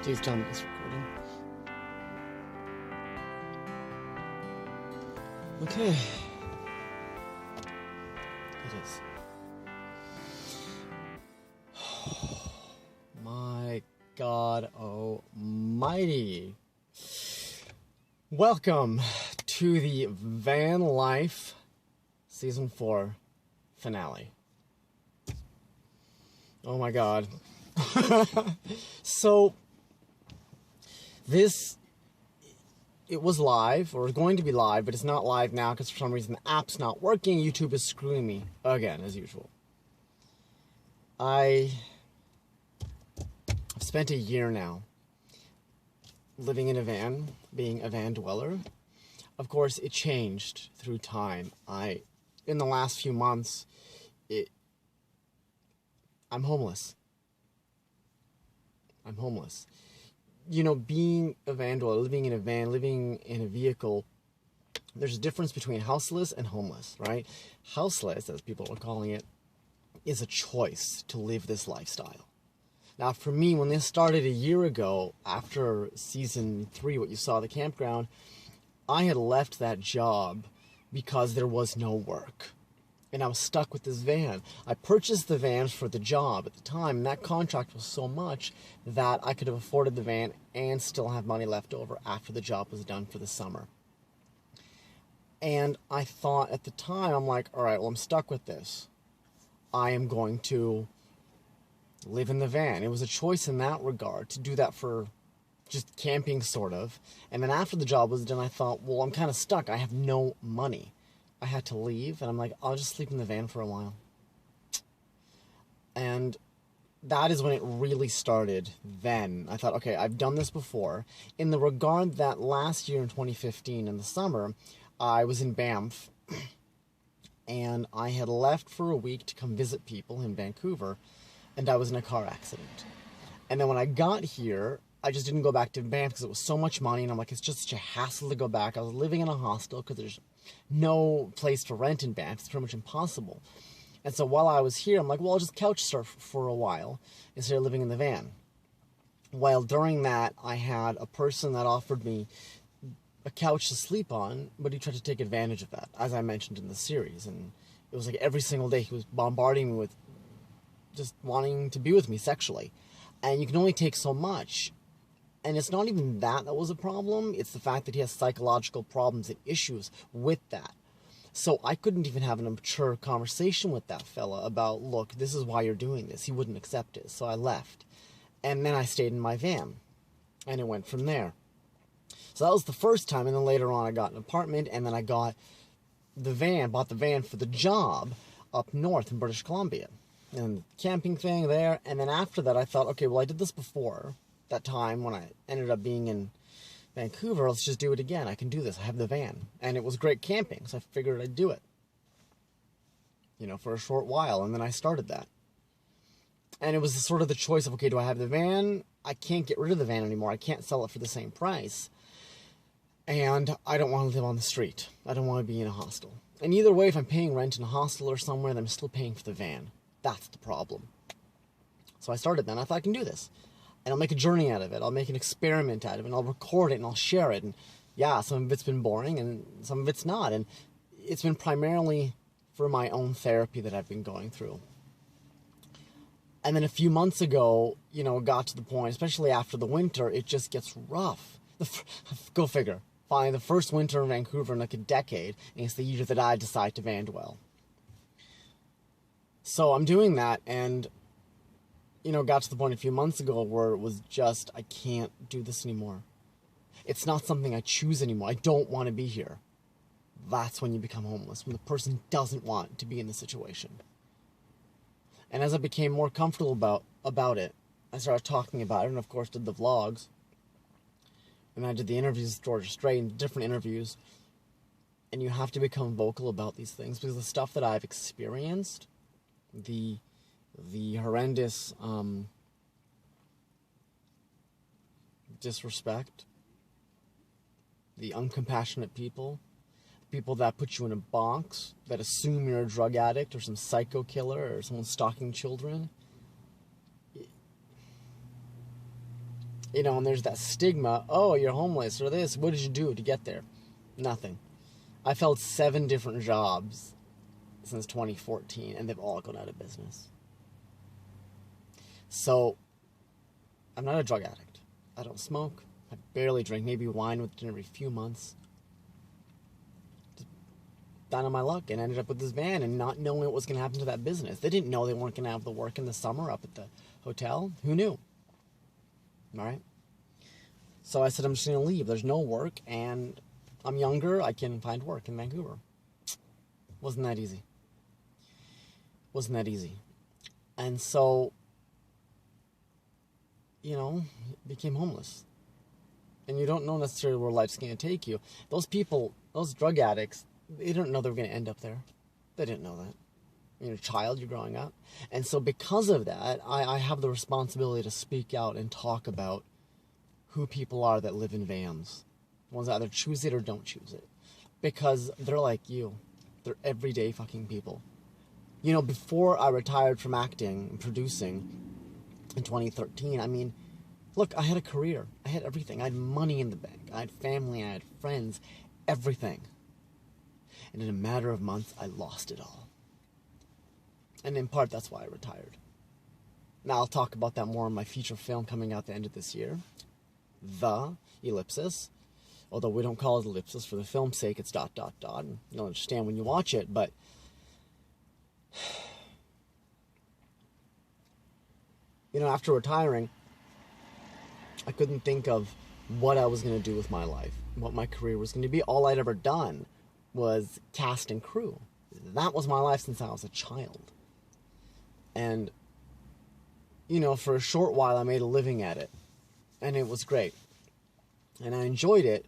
Please tell me it's recording. Okay. It is. My God almighty. Welcome to the Van Life Season 4 finale. Oh my God. So, it was live, or going to be live, but it's not live now because for some reason the app's not working. YouTube is screwing me again, as usual. I've spent a year now living in a van, being a van dweller. Of course, it changed through time. In the last few months, I'm homeless. I'm homeless. You know, being a van dweller, living in a van, living in a vehicle, there's a difference between houseless and homeless, right? Houseless, as people are calling it, is a choice to live this lifestyle. Now, for me, when this started a year ago, after season 3, what you saw, the campground, I had left that job because there was no work. And I was stuck with this van. I purchased the van for the job at the time, and that contract was so much that I could have afforded the van and still have money left over after the job was done for the summer. And I thought at the time, I'm like, all right, well, I'm stuck with this. I am going to live in the van. It was a choice in that regard to do that for just camping, sort of. And then after the job was done, I thought, well, I'm kind of stuck. I have no money. I had to leave, and I'm like, I'll just sleep in the van for a while. And that is when it really started then. I thought, okay, I've done this before. In the regard that last year in 2015, in the summer, I was in Banff, and I had left for a week to come visit people in Vancouver, and I was in a car accident. And then when I got here, I just didn't go back to Banff because it was so much money, and I'm like, it's just such a hassle to go back. I was living in a hostel because there's no place to rent in Banff. It's pretty much impossible. And so while I was here, I'm like, well, I'll just couch surf for a while instead of living in the van. While during that, I had a person that offered me a couch to sleep on, but he tried to take advantage of that, as I mentioned in the series. And it was like every single day he was bombarding me with just wanting to be with me sexually. And you can only take so much. And it's not even that was a problem. It's the fact that he has psychological problems and issues with that. So I couldn't even have a mature conversation with that fella about, look, this is why you're doing this. He wouldn't accept it. So I left. And then I stayed in my van. And it went from there. So that was the first time. And then later on I got an apartment. And then I got bought the van for the job up north in British Columbia. And camping thing there. And then after that I thought, okay, well, I did this before. That time when I ended up being in Vancouver, let's just do it again. I can do this. I have the van. And it was great camping, so I figured I'd do it. You know, for a short while, and then I started that. And it was sort of the choice of, okay, do I have the van? I can't get rid of the van anymore. I can't sell it for the same price. And I don't want to live on the street. I don't want to be in a hostel. And either way, if I'm paying rent in a hostel or somewhere, then I'm still paying for the van. That's the problem. So I started then. I thought I can do this. And I'll make a journey out of it. I'll make an experiment out of it. And I'll record it and I'll share it. And yeah, some of it's been boring and some of it's not. And it's been primarily for my own therapy that I've been going through. And then a few months ago, you know, it got to the point, especially after the winter, it just gets rough. Go figure. Finally, the first winter in Vancouver in like a decade. And it's the year that I decide to van dwell. So I'm doing that, and you know, got to the point a few months ago where it was just, I can't do this anymore. It's not something I choose anymore. I don't want to be here. That's when you become homeless, when the person doesn't want to be in the situation. And as I became more comfortable about it, I started talking about it, and of course did the vlogs. And I did the interviews with Georgia Strait and different interviews. And you have to become vocal about these things, because the stuff that I've experienced, the horrendous disrespect, the uncompassionate people that put you in a box, that assume you're a drug addict or some psycho killer or someone stalking children. You know, and there's that stigma, oh, you're homeless or this. What did you do to get there? Nothing. I've held 7 different jobs since 2014, and they've all gone out of business. So, I'm not a drug addict. I don't smoke. I barely drink, maybe wine within every few months. Just down on my luck and ended up with this van and not knowing what was going to happen to that business. They didn't know they weren't going to have the work in the summer up at the hotel. Who knew? All right? So I said, I'm just going to leave. There's no work, and I'm younger. I can find work in Vancouver. Wasn't that easy. Wasn't that easy. And so, you know, became homeless. And you don't know necessarily where life's going to take you. Those people, those drug addicts, they don't know they were going to end up there. They didn't know that. You're a child, you're growing up. And so because of that, I have the responsibility to speak out and talk about who people are that live in vans. Ones that either choose it or don't choose it. Because they're like you. They're everyday fucking people. You know, before I retired from acting and producing in 2013, I mean, look, I had a career. I had everything. I had money in the bank. I had family. I had friends. Everything. And in a matter of months, I lost it all. And in part, that's why I retired. Now, I'll talk about that more in my feature film coming out the end of this year. The Ellipsis. Although we don't call it Ellipsis for the film's sake, it's ... You'll understand when you watch it, but you know, after retiring, I couldn't think of what I was going to do with my life, what my career was going to be. All I'd ever done was cast and crew. That was my life since I was a child. And, you know, for a short while I made a living at it. And it was great. And I enjoyed it.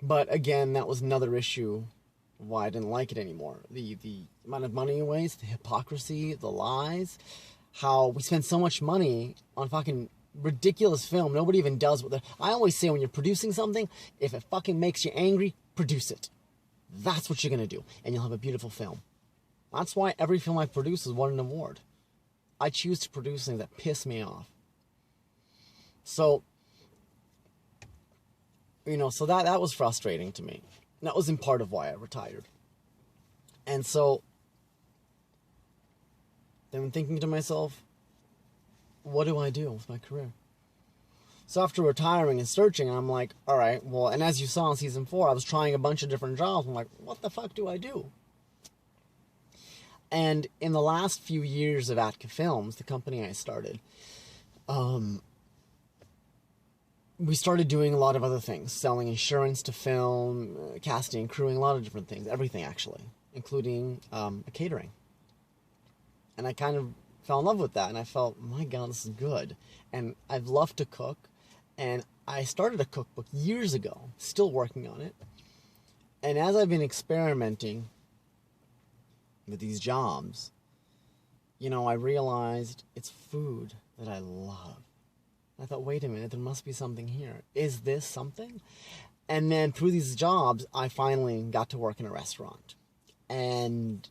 But again, that was another issue why I didn't like it anymore. The amount of money waste, the hypocrisy, the lies, how we spend so much money on fucking ridiculous film. Nobody even does what I always say, when you're producing something, if it fucking makes you angry, produce it. That's what you're going to do. And you'll have a beautiful film. That's why every film I produce has won an award. I choose to produce things that piss me off. So, you know, so that was frustrating to me. That was in part of why I retired. And so, then I'm thinking to myself, what do I do with my career? So after retiring and searching, I'm like, all right, well, and as you saw in season 4, I was trying a bunch of different jobs. I'm like, what the fuck do I do? And in the last few years of Atka Films, the company I started, we started doing a lot of other things, selling insurance to film, casting, crewing, a lot of different things, everything actually, including a catering. And I kind of fell in love with that, and I felt, my God, this is good. And I've loved to cook, and I started a cookbook years ago, still working on it. And as I've been experimenting with these jobs, you know, I realized it's food that I love. I thought, wait a minute, there must be something here. Is this something? And then through these jobs, I finally got to work in a restaurant. And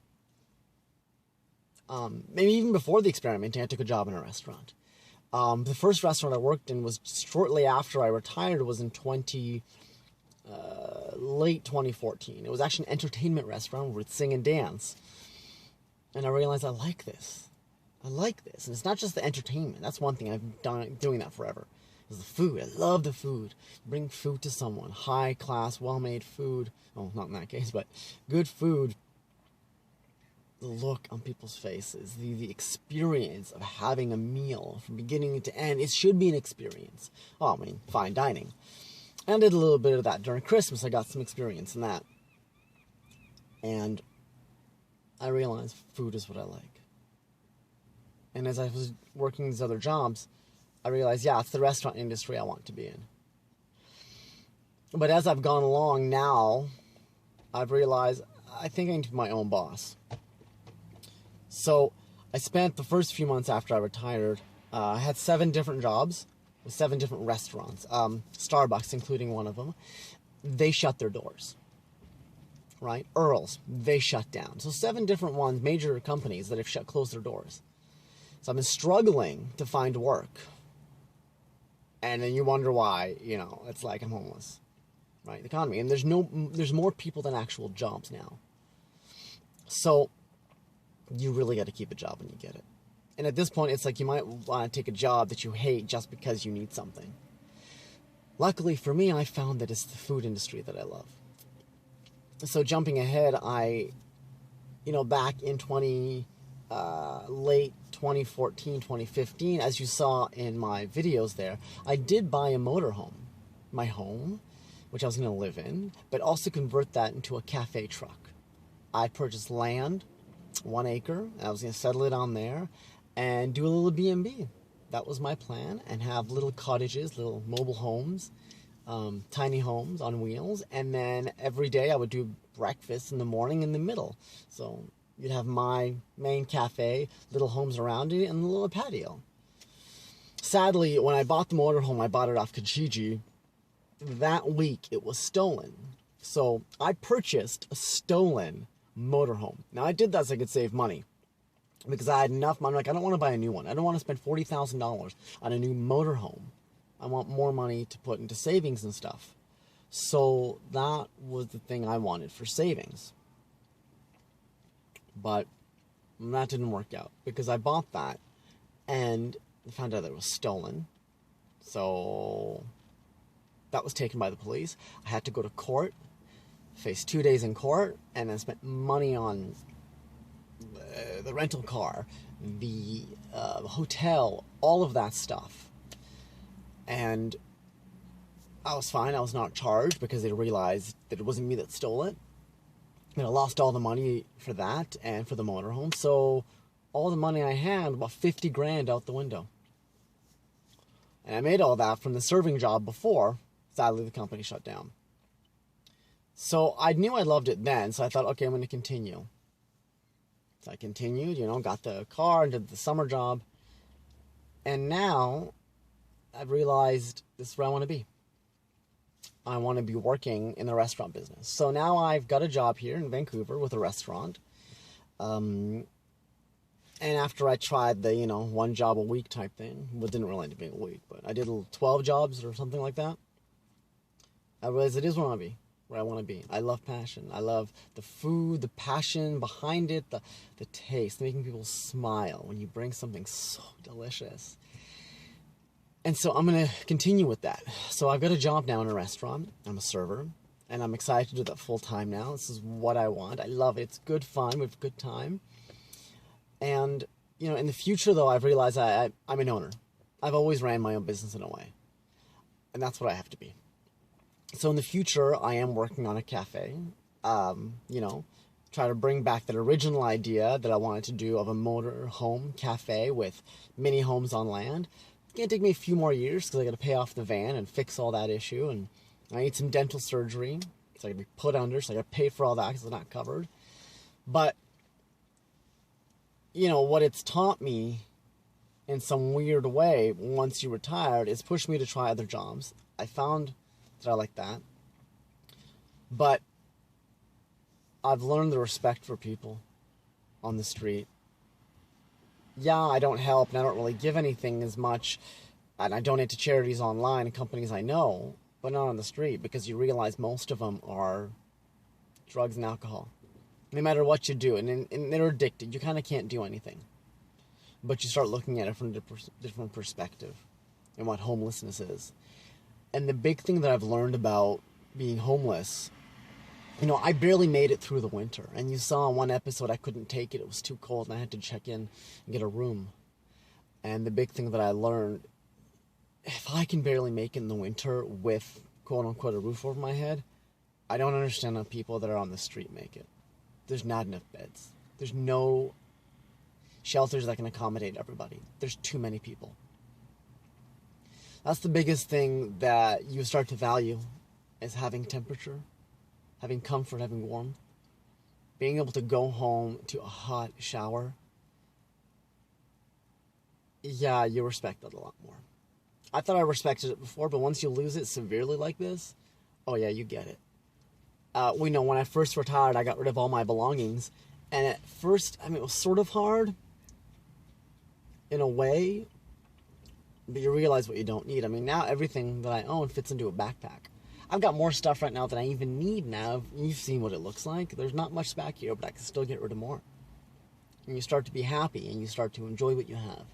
maybe even before the experimenting, I took a job in a restaurant. The first restaurant I worked in was shortly after I retired, was in late 2014. It was actually an entertainment restaurant where we'd sing and dance. And I realized I like this. I like this. And it's not just the entertainment. That's one thing. I've done doing that forever. It's the food. I love the food. Bring food to someone. High class, well-made food. Oh, not in that case, but good food. The look on people's faces. The experience of having a meal from beginning to end. It should be an experience. Oh, I mean, fine dining. And I did a little bit of that during Christmas. I got some experience in that. And I realized food is what I like. And as I was working these other jobs, I realized, yeah, it's the restaurant industry I want to be in. But as I've gone along now, I've realized I think I need to be my own boss. So I spent the first few months after I retired, I had 7 different jobs with 7 different restaurants, Starbucks including one of them. They shut their doors. Right? Earl's, they shut down. So 7 different ones, major companies that have closed their doors. So I've been struggling to find work. And then you wonder why, it's like I'm homeless, right? The economy. And there's more people than actual jobs now. So you really got to keep a job when you get it. And at this point, it's like you might want to take a job that you hate just because you need something. Luckily for me, I found that it's the food industry that I love. So jumping ahead, back in late 2014, 2015, as you saw in my videos there, I did buy a motorhome. My home, which I was going to live in, but also convert that into a cafe truck. I purchased land, 1 acre, and I was going to settle it on there and do a little B&B. That was my plan, and have little cottages, little mobile homes, tiny homes on wheels, and then every day I would do breakfast in the morning in the middle. So you'd have my main cafe, little homes around it, and a little patio. Sadly, when I bought the motorhome, I bought it off Kijiji. That week, it was stolen. So I purchased a stolen motorhome. Now, I did that so I could save money, because I had enough money. I don't want to buy a new one. I don't want to spend $40,000 on a new motorhome. I want more money to put into savings and stuff. So that was the thing I wanted for savings. But that didn't work out, because I bought that and found out that it was stolen. So that was taken by the police. I had to go to court, face 2 days in court, and then spent money on the rental car, the hotel, all of that stuff. And I was fine. I was not charged because they realized that it wasn't me that stole it. And I lost all the money for that and for the motorhome. So all the money I had, about 50 grand out the window. And I made all that from the serving job before. Sadly, the company shut down. So I knew I loved it then. So I thought, okay, I'm going to continue. So I continued, got the car and did the summer job. And now I've realized this is where I want to be. I want to be working in the restaurant business. So now I've got a job here in Vancouver with a restaurant. And after I tried the, 1 job a week type thing, well, it didn't really end up being a week, but I did 12 jobs or something like that. I realized it is where I want to be. I love passion. I love the food, the passion behind it, the taste, making people smile when you bring something so delicious. And so I'm going to continue with that. So I've got a job now in a restaurant. I'm a server, and I'm excited to do that full time now. This is what I want. I love it. It's good fun. We have a good time. And, in the future, though, I've realized I'm an owner. I've always ran my own business in a way. And that's what I have to be. So in the future, I am working on a cafe. Try to bring back that original idea that I wanted to do of a motor home cafe with mini homes on land. It's going to take me a few more years because I got to pay off the van and fix all that issue. And I need some dental surgery. So I got to be put under. So I got to pay for all that because it's not covered. But, what it's taught me in some weird way once you retired is pushed me to try other jobs. I found that I like that. But I've learned the respect for people on the street. Yeah, I don't help and I don't really give anything as much, and I donate to charities online and companies I know, but not on the street, because you realize most of them are drugs and alcohol. No matter what you do, and they're addicted. You kind of can't do anything. But you start looking at it from a different perspective and what homelessness is. And the big thing that I've learned about being homeless, I barely made it through the winter. And you saw in one episode I couldn't take it. It was too cold and I had to check in and get a room. And the big thing that I learned, if I can barely make it in the winter with, quote unquote, a roof over my head, I don't understand how people that are on the street make it. There's not enough beds. There's no shelters that can accommodate everybody. There's too many people. That's the biggest thing that you start to value, is having temperature, having comfort, having warmth, being able to go home to a hot shower. Yeah, you respect that a lot more. I thought I respected it before, but once you lose it severely like this, oh yeah, you get it. We know when I first retired, I got rid of all my belongings, and at first, it was sort of hard, in a way, But you realize what you don't need. I mean, now everything that I own fits into a backpack. I've got more stuff right now than I even need now. You've seen what it looks like. There's not much back here, but I can still get rid of more. And you start to be happy, and you start to enjoy what you have.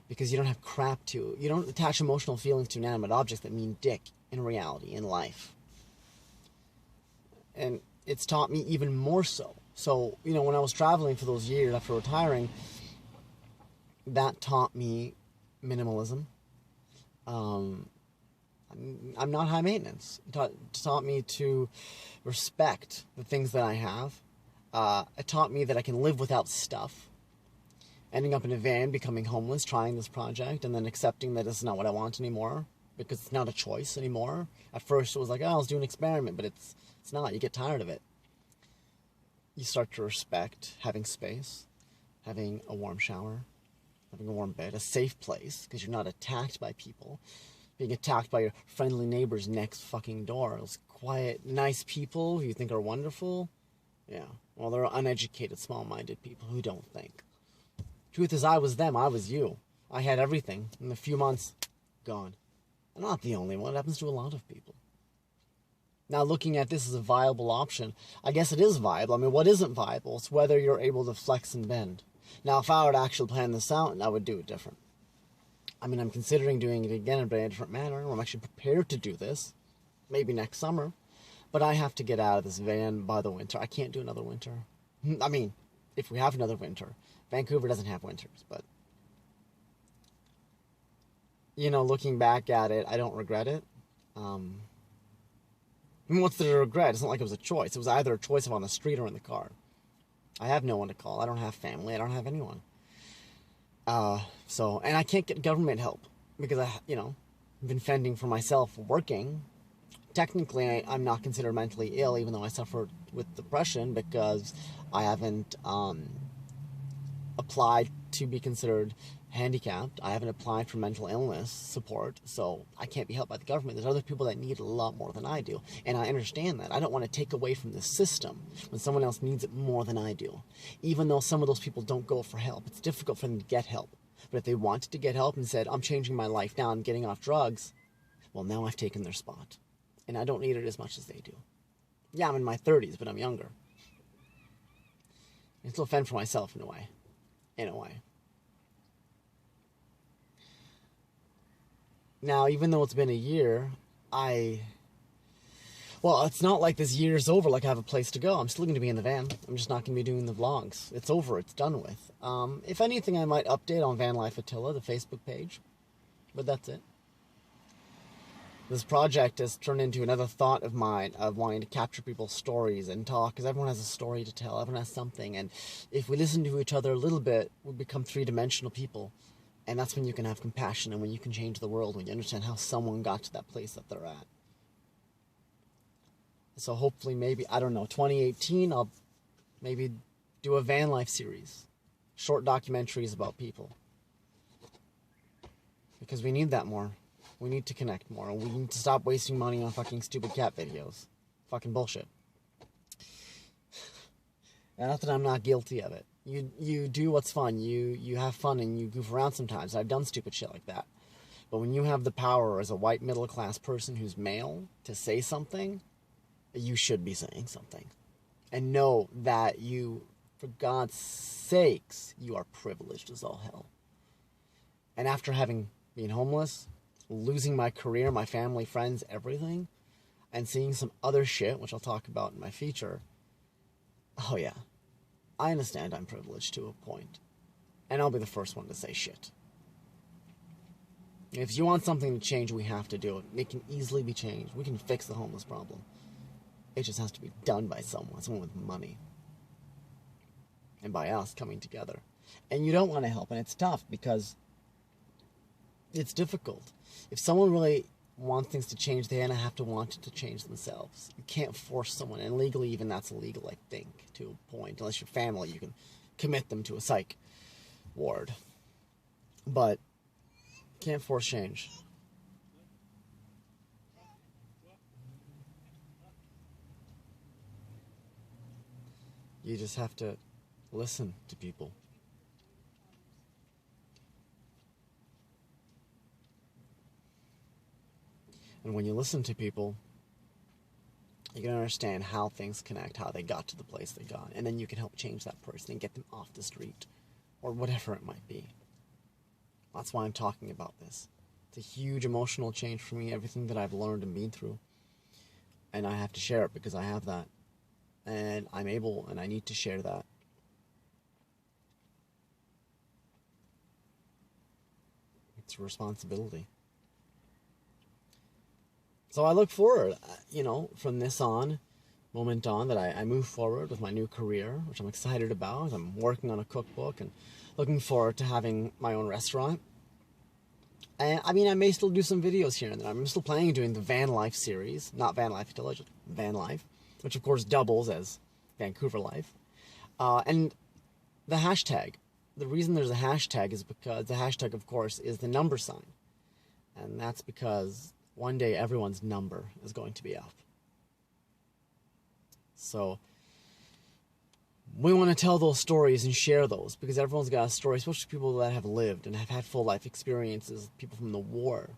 Because you don't have crap to... You don't attach emotional feelings to inanimate objects that mean dick in reality, in life. And it's taught me even more so. So, you know, when I was traveling for those years after retiring, that taught me minimalism. I'm not high maintenance. It taught me to respect the things that I have. It taught me that I can live without stuff. Ending up in a van, becoming homeless, trying this project, and then accepting that it's not what I want anymore, because it's not a choice anymore. At first it was like, oh, let's do an experiment, but it's not. You get tired of it. You start to respect having space, having a warm shower, having a warm bed, a safe place, because you're not attacked by people. Being attacked by your friendly neighbors next fucking door. Those quiet, nice people who you think are wonderful. Yeah, well, they're uneducated, small-minded people who don't think. Truth is, I was them, I was you. I had everything. In a few months, gone. I'm not the only one. It happens to a lot of people. Now, looking at this as a viable option, I guess it is viable. I mean, what isn't viable? It's whether you're able to flex and bend. Now, if I were to actually plan this out, I would do it different. I mean, I'm considering doing it again in a different manner. I'm actually prepared to do this. Maybe next summer. But I have to get out of this van by the winter. I can't do another winter. I mean, if we have another winter. Vancouver doesn't have winters, but... You know, looking back at it, I don't regret it. I mean, what's the regret? It's not like it was a choice. It was either a choice of on the street or in the car. I have no one to call. I don't have family. I don't have anyone. And I can't get government help because I've been fending for myself working. Technically, I'm not considered mentally ill, even though I suffer with depression because I haven't applied to be considered handicapped. I haven't applied for mental illness support, so I can't be helped by the government. There's other people that need it a lot more than I do, and I understand that. I don't want to take away from the system when someone else needs it more than I do. Even though some of those people don't go for help, it's difficult for them to get help. But if they wanted to get help and said, I'm changing my life now, I'm getting off drugs, well, now I've taken their spot. And I don't need it as much as they do. Yeah, I'm in my 30s, but I'm younger. I still fend for myself in a way. Now, even though it's been a year, well, it's not like this year's over, like I have a place to go. I'm still going to be in the van. I'm just not going to be doing the vlogs. It's over. It's done with. If anything, I might update on Van Life Attila, the Facebook page. But that's it. This project has turned into another thought of mine of wanting to capture people's stories and talk, because everyone has a story to tell. Everyone has something. And if we listen to each other a little bit, we become three-dimensional people. And that's when you can have compassion and when you can change the world, when you understand how someone got to that place that they're at. So hopefully maybe, 2018, I'll maybe do a van life series. Short documentaries about people. Because we need that more. We need to connect more. And we need to stop wasting money on fucking stupid cat videos. Fucking bullshit. And not that I'm not guilty of it. You do what's fun. You have fun and you goof around sometimes. I've done stupid shit like that. But when you have the power as a white middle-class person who's male to say something, you should be saying something. And know that you, for God's sakes, you are privileged as all hell. And after having been homeless, losing my career, my family, friends, everything, and seeing some other shit, which I'll talk about in my feature, oh yeah, I understand I'm privileged to a point. And I'll be the first one to say shit. If you want something to change, we have to do it. It can easily be changed. We can fix the homeless problem. It just has to be done by someone with money. And by us coming together. And you don't want to help, and it's tough because it's difficult. If someone really wants things to change, they have to want it to change themselves. You can't force someone, and legally even that's illegal, I think, to a point. Unless you're family, you can commit them to a psych ward. But can't force change. You just have to listen to people. And when you listen to people, you can understand how things connect, how they got to the place they got. And then you can help change that person and get them off the street, or whatever it might be. That's why I'm talking about this. It's a huge emotional change for me, everything that I've learned and been through. And I have to share it because I have that. And I'm able and I need to share that. It's a responsibility. So I look forward, from this moment on, that I move forward with my new career, which I'm excited about. I'm working on a cookbook and looking forward to having my own restaurant. And I may still do some videos here and there. I'm still planning on doing the Van Life series, not Van Life Intelligent, Van Life, which of course doubles as Vancouver Life. And the hashtag. The reason there's a hashtag is because the hashtag, of course, is the number sign. And that's because one day everyone's number is going to be up. So we want to tell those stories and share those, because everyone's got a story, especially people that have lived and have had full life experiences, people from the war.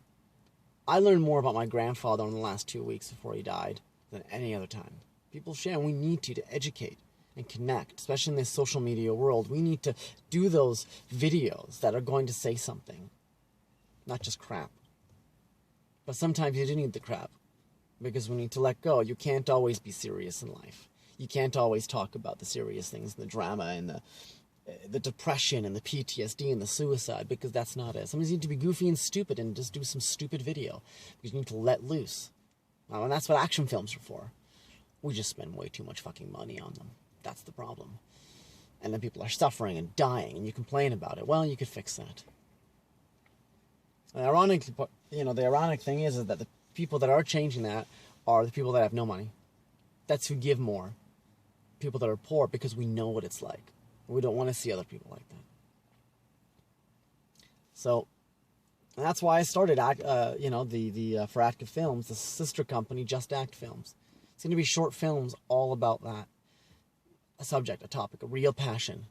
I learned more about my grandfather in the last 2 weeks before he died than any other time. People share, and we need to educate and connect, especially in this social media world. We need to do those videos that are going to say something, not just crap. But sometimes you do need the crap, because we need to let go. You can't always be serious in life. You can't always talk about the serious things, the drama and the depression and the PTSD and the suicide, because that's not it. Sometimes you need to be goofy and stupid and just do some stupid video, because you need to let loose. And that's what action films are for. We just spend way too much fucking money on them. That's the problem. And then people are suffering and dying, and you complain about it. Well, you could fix that. And ironically, the ironic thing is that the people that are changing that are the people that have no money. That's who give more. People that are poor, because we know what it's like. We don't want to see other people like that. So that's why I started, for Active Films, the sister company, Just Act Films. It's going to be short films all about that. A subject, a topic, a real passion.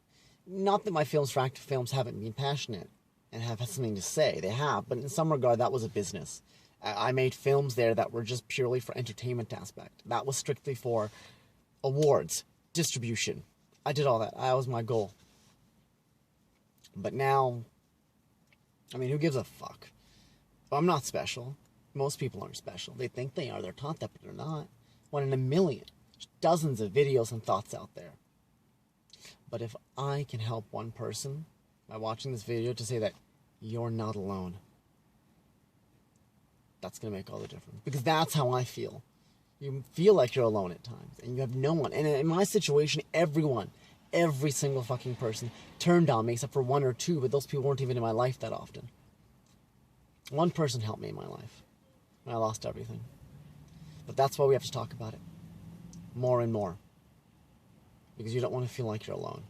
Not that my films for Active Films haven't been passionate and have had something to say. They have, but in some regard, that was a business. I made films there that were just purely for entertainment aspect. That was strictly for awards, distribution. I did all that. That was my goal. But now, who gives a fuck? Well, I'm not special. Most people aren't special. They think they are. They're taught that, but they're not. 1 in a million. There's dozens of videos and thoughts out there. But if I can help one person by watching this video to say that you're not alone, that's going to make all the difference. Because that's how I feel. You feel like you're alone at times, and you have no one. And in my situation, every single fucking person turned on me, except for 1 or 2, but those people weren't even in my life that often. 1 person helped me in my life, and I lost everything. But that's why we have to talk about it more and more, because you don't want to feel like you're alone.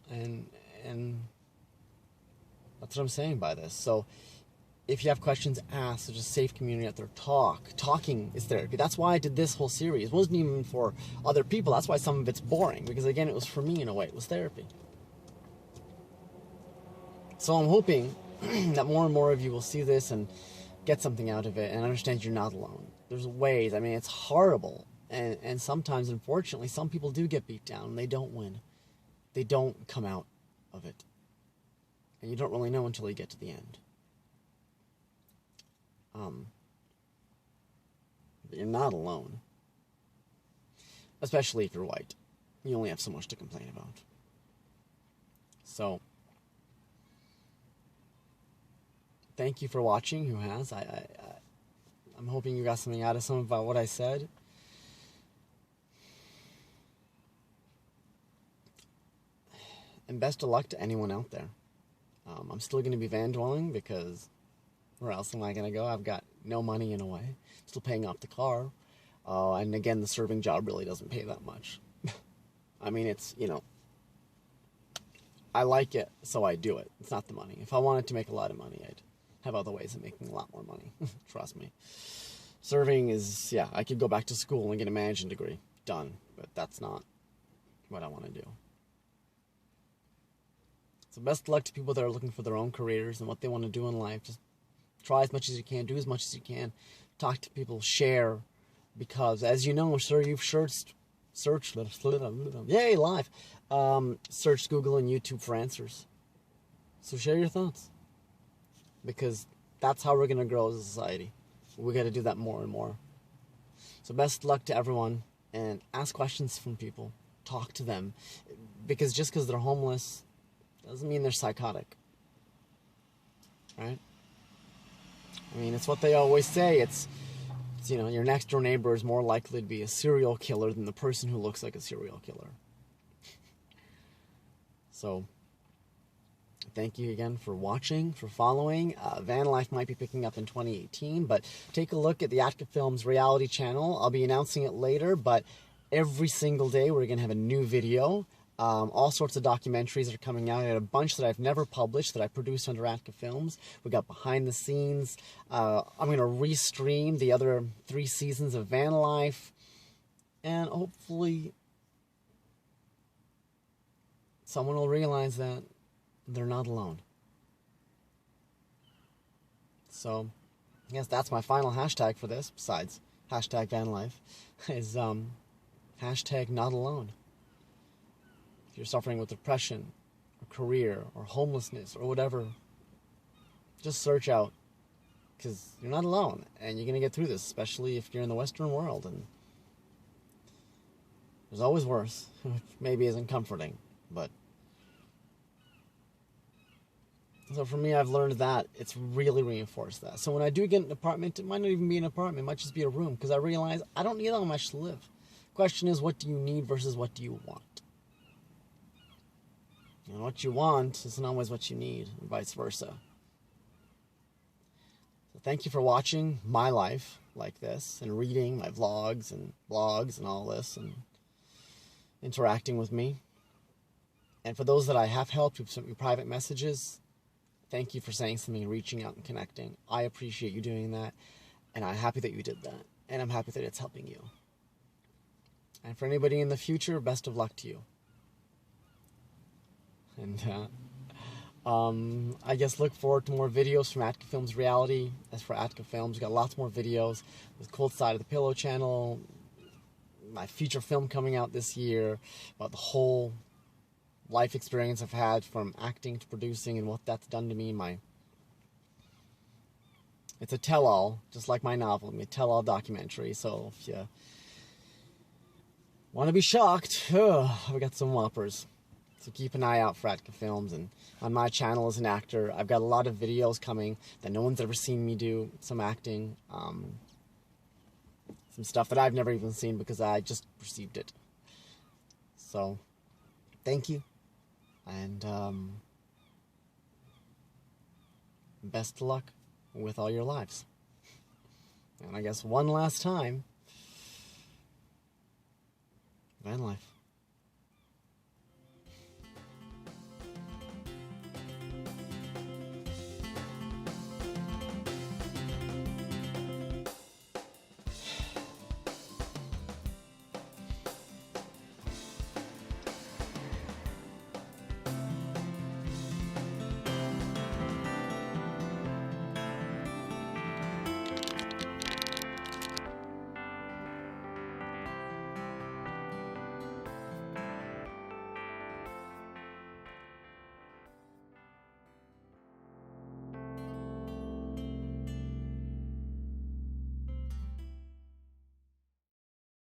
And that's what I'm saying by this. So if you have questions, ask. There's a safe community out there. Talking is therapy. That's why I did this whole series. It wasn't even for other people. That's why some of it's boring, because again, it was for me in a way. It was therapy. So I'm hoping that more and more of you will see this and get something out of it and understand you're not alone. There's ways. It's horrible. And sometimes, unfortunately, some people do get beat down and they don't win. They don't come out of it. And you don't really know until you get to the end. But you're not alone. Especially if you're white. You only have so much to complain about. So, thank you for watching, who has. I'm hoping you got something out of some about what I said. And best of luck to anyone out there. I'm still going to be van dwelling, because where else am I going to go? I've got no money in a way. Still paying off the car. And again, the serving job really doesn't pay that much. It's, I like it, so I do it. It's not the money. If I wanted to make a lot of money, I'd have other ways of making a lot more money. Trust me. Serving is, I could go back to school and get a management degree. Done. But that's not what I want to do. So best of luck to people that are looking for their own careers and what they want to do in life. Just try as much as you can, do as much as you can, talk to people, share, because as you know, I'm sure you've searched yay, live, search Google and YouTube for answers. So share your thoughts, because that's how we're going to grow as a society. We got to do that more and more. So best of luck to everyone, and ask questions from people, talk to them, because just because they're homeless doesn't mean they're psychotic, right? I mean, it's what they always say. It's you know, your next door neighbor is more likely to be a serial killer than the person who looks like a serial killer. So, thank you again for watching, for following. Van Life might be picking up in 2018, but take a look at the Atka Films reality channel. I'll be announcing it later, but every single day we're going to have a new video. All sorts of documentaries are coming out. I had a bunch that I've never published that I produced under Atka Films. We got behind the scenes. I'm going to restream the other 3 seasons of Van Life, and hopefully someone will realize that they're not alone. So, I guess that's my final hashtag for this, besides hashtag Van Life, is hashtag not alone. If you're suffering with depression, or career, or homelessness, or whatever, just search out, because you're not alone, and you're going to get through this, especially if you're in the Western world, and there's always worse, which maybe isn't comforting, but so for me, I've learned that it's really reinforced that. So when I do get an apartment, it might not even be an apartment, it might just be a room, because I realize I don't need that much to live. Question is, what do you need versus what do you want? And what you want isn't always what you need, and vice versa. So thank you for watching my life like this, and reading my vlogs and blogs and all this, and interacting with me. And for those that I have helped, who've sent me private messages, thank you for saying something and reaching out and connecting. I appreciate you doing that, and I'm happy that you did that, and I'm happy that it's helping you. And for anybody in the future, best of luck to you. And I guess look forward to more videos from Atka Films Reality. As for Atka Films, we've got lots more videos with Cold Side of the Pillow channel, my feature film coming out this year about the whole life experience I've had from acting to producing and what that's done to me. It's a tell-all, just like my novel, a tell-all documentary. So if you want to be shocked, I've got some whoppers. So keep an eye out for Atka Films, and on my channel as an actor, I've got a lot of videos coming that no one's ever seen me do, some acting, some stuff that I've never even seen because I just received it. So, thank you, and best of luck with all your lives. And I guess one last time, Van Life.